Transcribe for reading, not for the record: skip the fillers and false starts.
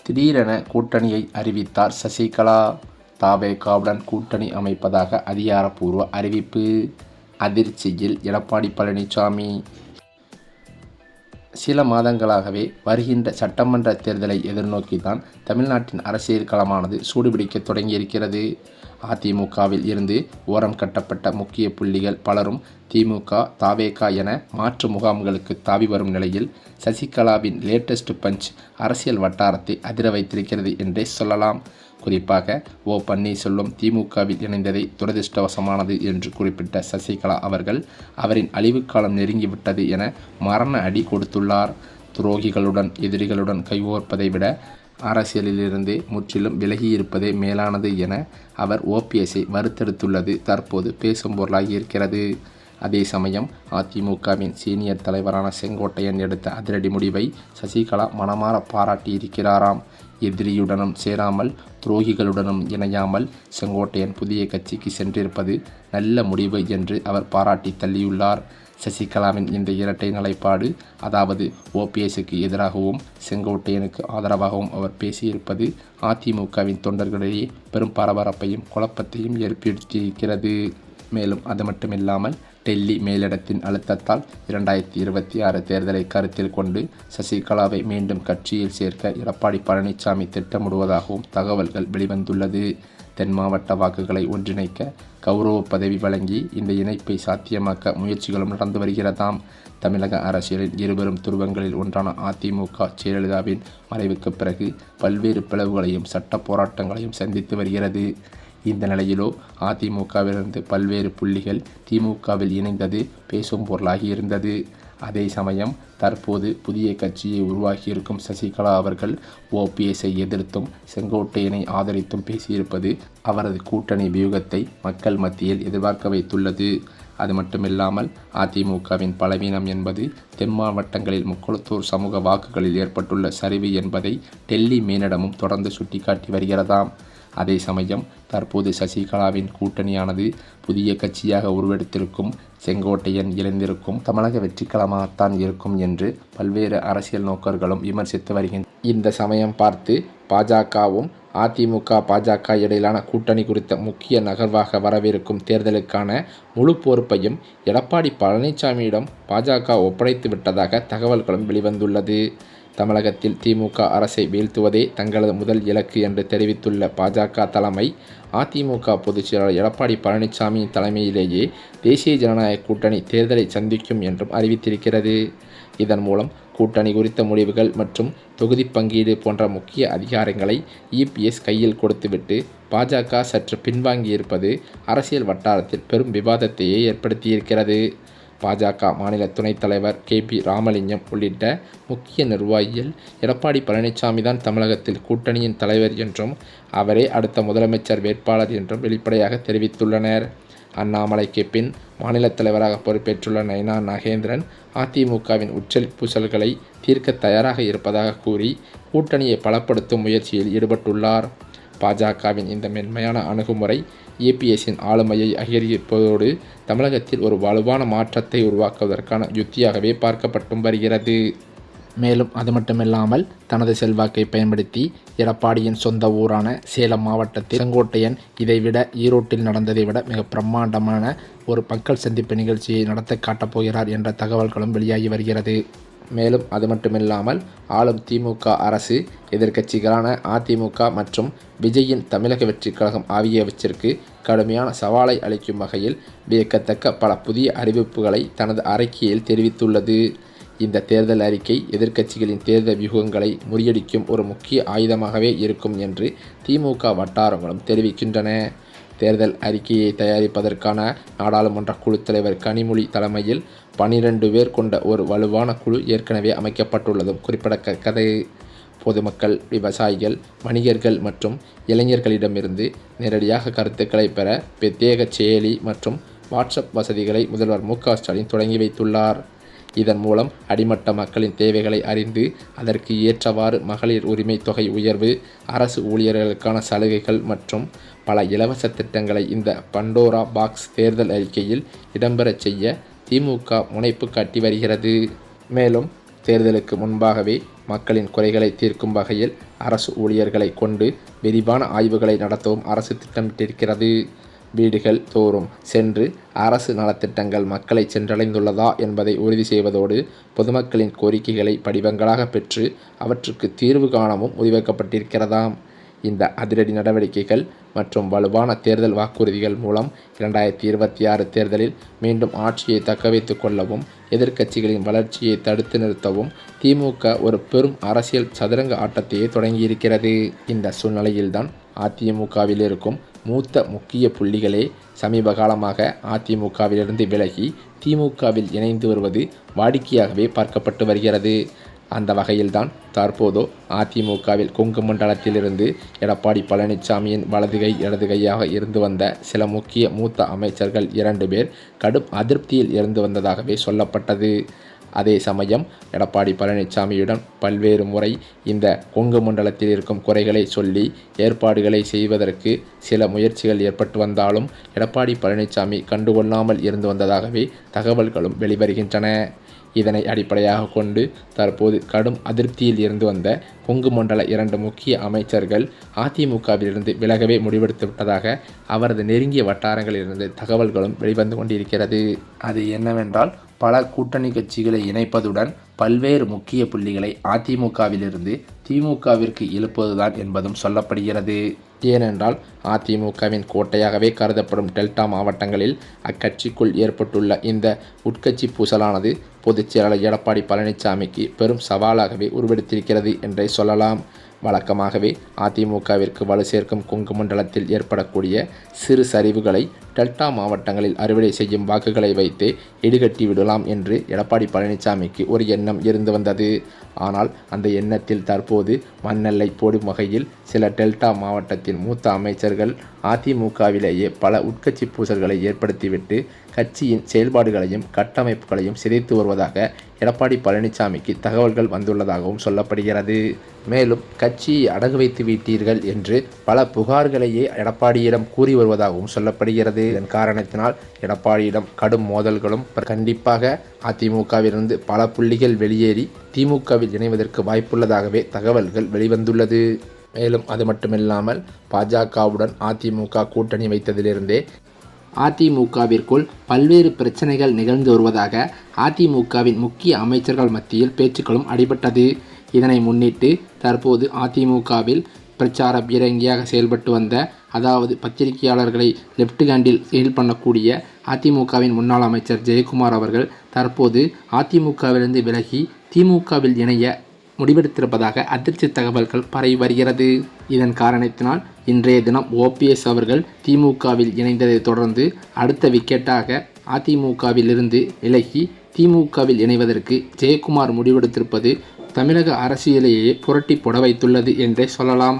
திடீரென கூட்டணியை அறிவித்தார் சசிகலா. தவேகாவுடன் கூட்டணி அமைப்பதாக அதிகாரப்பூர்வ அறிவிப்பு. அதிர்ச்சியில் எடப்பாடி பழனிசாமி. சில மாதங்களாகவே வருகின்ற சட்டமன்ற தேர்தலை எதிர்நோக்கித்தான் தமிழ்நாட்டின் அரசியல் களமானது சூடுபிடிக்க தொடங்கியிருக்கிறது. அதிமுகவில் இருந்து ஓரம் கட்டப்பட்ட முக்கிய புள்ளிகள் பலரும் திமுக, தவேகா என மாற்று முகாம்களுக்கு தாவி வரும் நிலையில் சசிகலாவின் லேட்டஸ்ட் பஞ்ச் அரசியல் வட்டாரத்தை அதிர வைத்திருக்கிறது என்றே சொல்லலாம். குறிப்பாக ஓ பன்னீர்செல்வம் திமுகவில் இணைந்ததை துரதிருஷ்டவசமானது என்று குறிப்பிட்ட சசிகலா அவர்கள் அவரின் அழிவுக்காலம் நெருங்கிவிட்டது என மரண அடி கொடுத்துள்ளார். துரோகிகளுடன் எதிரிகளுடன் கைகோர்ப்பதை விட அரசியலிலிருந்து முற்றிலும் விலகியிருப்பதே மேலானது என அவர் ஓபிஎஸ்ஐ வறுத்தெடுத்துள்ளது தற்போது பேசும் பொருளாகி இருக்கிறது. அதே சமயம் அதிமுகவின் சீனியர் தலைவரான செங்கோட்டையன் எடுத்த அதிரடி முடிவை சசிகலா மனமாற பாராட்டியிருக்கிறாராம். எதிரியுடனும் சேராமல் துரோகிகளுடனும் இணையாமல் செங்கோட்டையன் புதிய கட்சிக்கு சென்றிருப்பது நல்ல முடிவு என்று அவர் பாராட்டி தள்ளியுள்ளார். சசிகலாவின் இந்த இரட்டை நிலைப்பாடு, அதாவது ஓபிஎஸ்க்கு எதிராகவும் செங்கோட்டையனுக்கு ஆதரவாகவும் அவர் பேசியிருப்பது அதிமுகவின் தொண்டர்களிடையே பெரும் பரபரப்பையும் குழப்பத்தையும் ஏற்படுத்தியிருக்கிறது. மேலும் அது மட்டுமில்லாமல் டெல்லி மேலிடத்தின் அழுத்தத்தால் 2026 தேர்தலை கருத்தில் கொண்டு சசிகலாவை மீண்டும் கட்சியில் சேர்க்க எடப்பாடி பழனிசாமி திட்டமிடுவதாகவும் தகவல்கள் வெளிவந்துள்ளது. தென் மாவட்ட வாக்குகளை ஒன்றிணைக்க கௌரவ பதவி வழங்கி இந்த இணைப்பை சாத்தியமாக்க முயற்சிகளும் நடந்து வருகிறதாம். தமிழக அரசியலின் இருபெரும் துருவங்களில் ஒன்றான அதிமுக ஜெயலலிதாவின் மறைவுக்கு பிறகு பல்வேறு பிளவுகளையும் சட்ட போராட்டங்களையும் சந்தித்து வருகிறது. இந்த நிலையிலோ அதிமுகவிலிருந்து பல்வேறு புள்ளிகள் திமுகவில் இணைந்தது பேசும் பொருளாகி இருந்தது. அதே சமயம் தற்போது புதிய கட்சியை உருவாக்கியிருக்கும் சசிகலா அவர்கள் ஓபிஎஸ்ஐ எதிர்த்தும் செங்கோட்டையனை ஆதரித்தும் பேசியிருப்பது அவரது கூட்டணி வியூகத்தை மக்கள் மத்தியில் எதிர்பார்க்க வைத்துள்ளது. அது மட்டுமில்லாமல் அதிமுகவின் பலவீனம் என்பது தென் மாவட்டங்களில் முக்குளத்தூர் சமூக வாக்குகளில் ஏற்பட்டுள்ள சரிவு என்பதை டெல்லி மேலிடமும் தொடர்ந்து சுட்டிக்காட்டி வருகிறதாம். அதே சமயம் தற்போது சசிகலாவின் கூட்டணியானது புதிய கட்சியாக உருவெடுத்திருக்கும் செங்கோட்டையன் இணைந்திருக்கும் தமிழக வெற்றிக்களமாகத்தான் இருக்கும் என்று பல்வேறு அரசியல் நோக்கர்களும் விமர்சித்து வருகின்றனர். இந்த சமயம் பார்த்து பாஜகவும் அதிமுக, பாஜக இடையிலான கூட்டணி குறித்த முக்கிய நகர்வாக வரவிருக்கும் தேர்தலுக்கான முழு பொறுப்பையும் எடப்பாடி பழனிசாமியிடம் பாஜக ஒப்படைத்து விட்டதாக தகவல்களும் வெளிவந்துள்ளது. தமிழகத்தில் திமுக அரசை வீழ்த்துவதே தங்களது முதல் இலக்கு என்று தெரிவித்துள்ள பாஜக தலைமை, அதிமுக பொதுச் செயலாளர் எடப்பாடி பழனிசாமியின் தலைமையிலேயே தேசிய ஜனநாயக கூட்டணி தேர்தலை சந்திக்கும் என்றும் அறிவித்திருக்கிறது. இதன் மூலம் கூட்டணி குறித்த முடிவுகள் மற்றும் தொகுதி பங்கீடு போன்ற முக்கிய அதிகாரங்களை இபிஎஸ் கையில் கொடுத்துவிட்டு பாஜக சற்று பின்வாங்கியிருப்பது அரசியல் வட்டாரத்தில் பெரும் விவாதத்தையே ஏற்படுத்தியிருக்கிறது. பாஜக மாநில துணைத் தலைவர் கே.பி. ராமலிங்கம் உள்ளிட்ட முக்கிய நிர்வாகிகள் எடப்பாடி பழனிசாமி தான் தமிழகத்தில் கூட்டணியின் தலைவர் என்றும் அவரே அடுத்த முதலமைச்சர் வேட்பாளர் என்றும் வெளிப்படையாக தெரிவித்துள்ளனர். அண்ணாமலைக்கு பின் மாநில தலைவராக பொறுப்பேற்றுள்ள நைனா நாகேந்திரன் அதிமுகவின் உச்சல் பூசல்களை தீர்க்க தயாராக இருப்பதாக கூறி கூட்டணியை பலப்படுத்தும் முயற்சியில் ஈடுபட்டுள்ளார். பாஜகவின் இந்த மென்மையான அணுகுமுறை ஏபிஎஸ்ஸின் ஆளுமையை அதிகரிப்பதோடு தமிழகத்தில் ஒரு வலுவான மாற்றத்தை உருவாக்குவதற்கான யுத்தியாகவே பார்க்கப்பட்டும் வருகிறது. மேலும் அது மட்டுமில்லாமல் தனது செல்வாக்கை பயன்படுத்தி எடப்பாடியின் சொந்த ஊரான சேலம் மாவட்டத்தில் செங்கோட்டையன் இதைவிட ஈரோட்டில் நடந்ததை விட மிக பிரம்மாண்டமான ஒரு மக்கள் சந்திப்பு நிகழ்ச்சியை நடத்த காட்டப்போகிறார் என்ற தகவல்களும் வெளியாகி வருகிறது. மேலும் அது மட்டுமில்லாமல் ஆளும் திமுக அரசு எதிர்க்கட்சிகளான அதிமுக மற்றும் விஜயின் தமிழக வெற்றிக் கழகம் ஆகியவற்றிற்கு கடுமையான சவாலை அளிக்கும் வகையில் வியக்கத்தக்க பல புதிய அறிவிப்புகளை தனது அறிக்கையில் தெரிவித்துள்ளது. இந்த தேர்தல் அறிக்கை எதிர்க்கட்சிகளின் தேர்தல் வியூகங்களை முறியடிக்கும் ஒரு முக்கிய ஆயுதமாகவே இருக்கும் என்று திமுக வட்டாரங்களும் தெரிவிக்கின்றன. தேர்தல் அறிக்கையை தயாரிப்பதற்கான நாடாளுமன்ற குழு தலைவர் கனிமொழி தலைமையில் 12 பேர் கொண்ட ஒரு வலுவான குழு ஏற்கனவே அமைக்கப்பட்டுள்ளதும் குறிப்பிடத்தக்கது. பொதுமக்கள், விவசாயிகள், வணிகர்கள் மற்றும் இளைஞர்களிடமிருந்து நேரடியாக கருத்துக்களை பெற பிரத்யேக செயலி மற்றும் வாட்ஸ்அப் வசதிகளை முதல்வர் மு.க. ஸ்டாலின் தொடங்கி வைத்துள்ளார். இதன் மூலம் அடிமட்ட மக்களின் தேவைகளை அறிந்து அதற்கு ஏற்றவாறு மகளிர் உரிமை தொகை உயர்வு, அரசு ஊழியர்களுக்கான சலுகைகள் மற்றும் பல இலவச திட்டங்களை இந்த பண்டோரா பாக்ஸ் தேர்தல் அறிக்கையில் இடம்பெறச் செய்ய திமுக முனைப்பு காட்டி வருகிறது. மேலும் தேர்தலுக்கு முன்பாகவே மக்களின் குறைகளை தீர்க்கும் வகையில் அரசு ஊழியர்களை கொண்டு விரிவான ஆய்வுகளை நடத்தவும் அரசு திட்டமிட்டிருக்கிறது. வீடுகள் தோறும் சென்று அரசு நலத்திட்டங்கள் மக்களை சென்றடைந்துள்ளதா என்பதை உறுதி செய்வதோடு பொதுமக்களின் கோரிக்கைகளை படிவங்களாக பெற்று அவற்றுக்கு தீர்வு காணவும் முடிவெடுக்கப்பட்டிருக்கிறதாம். இந்த அதிரடி நடவடிக்கைகள் மற்றும் வலுவான தேர்தல் வாக்குறுதிகள் மூலம் 2026 தேர்தலில் மீண்டும் ஆட்சியை தக்கவைத்துக் கொள்ளவும் எதிர்க்கட்சிகளின் வளர்ச்சியை தடுத்து நிறுத்தவும் திமுக ஒரு பெரும் அரசியல் சதுரங்க ஆட்டத்தையே தொடங்கியிருக்கிறது. இந்த சூழ்நிலையில்தான் அதிமுகவில் இருக்கும் மூத்த முக்கிய புள்ளிகளே சமீப காலமாக அதிமுகவிலிருந்து விலகி திமுகவில் இணைந்து வருவது வாடிக்கையாகவே பார்க்கப்பட்டு வருகிறது. அந்த வகையில்தான் தற்போது அதிமுகவில் கொங்கு மண்டலத்திலிருந்து எடப்பாடி பழனிசாமியின் வலதுகை இடதுகையாக இருந்து வந்த சில முக்கிய மூத்த அமைச்சர்கள் 2 பேர் கடும் அதிருப்தியில் இருந்து வந்ததாகவே சொல்லப்பட்டது. அதே சமயம் எடப்பாடி பழனிசாமியுடன் பல்வேறு முறை இந்த கொங்கு மண்டலத்தில் இருக்கும் குறைகளை சொல்லி ஏற்பாடுகளை செய்வதற்கு சில முயற்சிகள் ஏற்பட்டு வந்தாலும் எடப்பாடி பழனிசாமி கண்டுகொள்ளாமல் இருந்து வந்ததாகவே தகவல்களும் வெளிவருகின்றன. இதனை அடிப்படையாக கொண்டு தற்போது கடும் அதிருப்தியில் இருந்து வந்த கொங்கு மண்டல 2 முக்கிய அமைச்சர்கள் அதிமுகவிலிருந்து விலகவே முடிவெடுத்து விட்டதாக அவரது நெருங்கிய வட்டாரங்களிலிருந்து தகவல்களும் வெளிவந்து கொண்டிருக்கிறது. அது என்னவென்றால் பல கூட்டணி கட்சிகளை இணைப்பதுடன் பல்வேறு முக்கிய புள்ளிகளை அதிமுகவிலிருந்து திமுகவிற்கு இழுப்பதுதான் என்பதும் சொல்லப்படுகிறது. ஏனென்றால் அதிமுகவின் கோட்டையாகவே கருதப்படும் டெல்டா மாவட்டங்களில் அக்கட்சிக்குள் ஏற்பட்டுள்ள இந்த உட்கட்சி பூசலானது பொதுச் செயலாளர் எடப்பாடி பழனிசாமிக்கு பெரும் சவாலாகவே உருவெடுத்திருக்கிறது என்றே சொல்லலாம். வழக்கமாகவே அதிமுகவிற்கு வலு சேர்க்கும் கொங்கு மண்டலத்தில் ஏற்படக்கூடிய சிறு சரிவுகளை டெல்டா மாவட்டங்களில் அறுவடை செய்யும் வாக்குகளை வைத்து இடுகட்டி விடலாம் என்று எடப்பாடி பழனிசாமிக்கு ஒரு எண்ணம் இருந்து வந்தது. ஆனால் அந்த எண்ணத்தில் தற்போது மண்ணெல்லை போடும் வகையில் சில டெல்டா மாவட்டத்தின் மூத்த அமைச்சர்கள் அதிமுகவிலேயே பல உட்கட்சி பூசல்களை ஏற்படுத்திவிட்டு கட்சியின் செயல்பாடுகளையும் கட்டமைப்புகளையும் சிதைத்து வருவதாக எடப்பாடி பழனிசாமிக்கு தகவல்கள் வந்துள்ளதாகவும் சொல்லப்படுகிறது. மேலும் கட்சியை அடகு வைத்து விட்டீர்கள் என்று பல புகார்களையே எடப்பாடியிடம் கூறி வருவதாகவும் சொல்லப்படுகிறது. இதன் காரணத்தினால் எடப்பாடியிடம் கடும் மோதல்களும் கண்டிப்பாக அதிமுகவிலிருந்து பல புள்ளிகள் வெளியேறி திமுகவில் இணைவதற்கு வாய்ப்புள்ளதாகவே தகவல்கள் வெளிவந்துள்ளது. மேலும் அது மட்டுமில்லாமல் பாஜகவுடன் அதிமுக கூட்டணி வைத்ததிலிருந்தே அதிமுகவிற்குள் பல்வேறு பிரச்சனைகள் நிகழ்ந்து வருவதாக அதிமுகவின் முக்கிய அமைச்சர்கள் மத்தியில் பேச்சுக்களும் அடிபட்டது. இதனை முன்னிட்டு தற்போது அதிமுகவில் பிரச்சார பீரங்கியாக செயல்பட்டு வந்த அதாவது பத்திரிகையாளர்களை லெஃப்ட் ஹேண்டில் செயல் பண்ணக்கூடிய அதிமுகவின் முன்னாள் அமைச்சர் ஜெயக்குமார் அவர்கள் தற்போது அதிமுகவிலிருந்து விலகி திமுகவில் இணைய முடிவெடுத்திருப்பதாக அதிர்ச்சி தகவல்கள் பரவி வருகிறது. இதன் காரணத்தினால் இன்றைய தினம் ஓபிஎஸ் அவர்கள் திமுகவில் இணைந்ததை தொடர்ந்து அடுத்த விக்கெட்டாக அதிமுகவில் இருந்து விலகி திமுகவில் இணைவதற்கு ஜெயக்குமார் முடிவெடுத்திருப்பது தமிழக அரசியலையே புரட்டி போட வைத்துள்ளது என்றே சொல்லலாம்.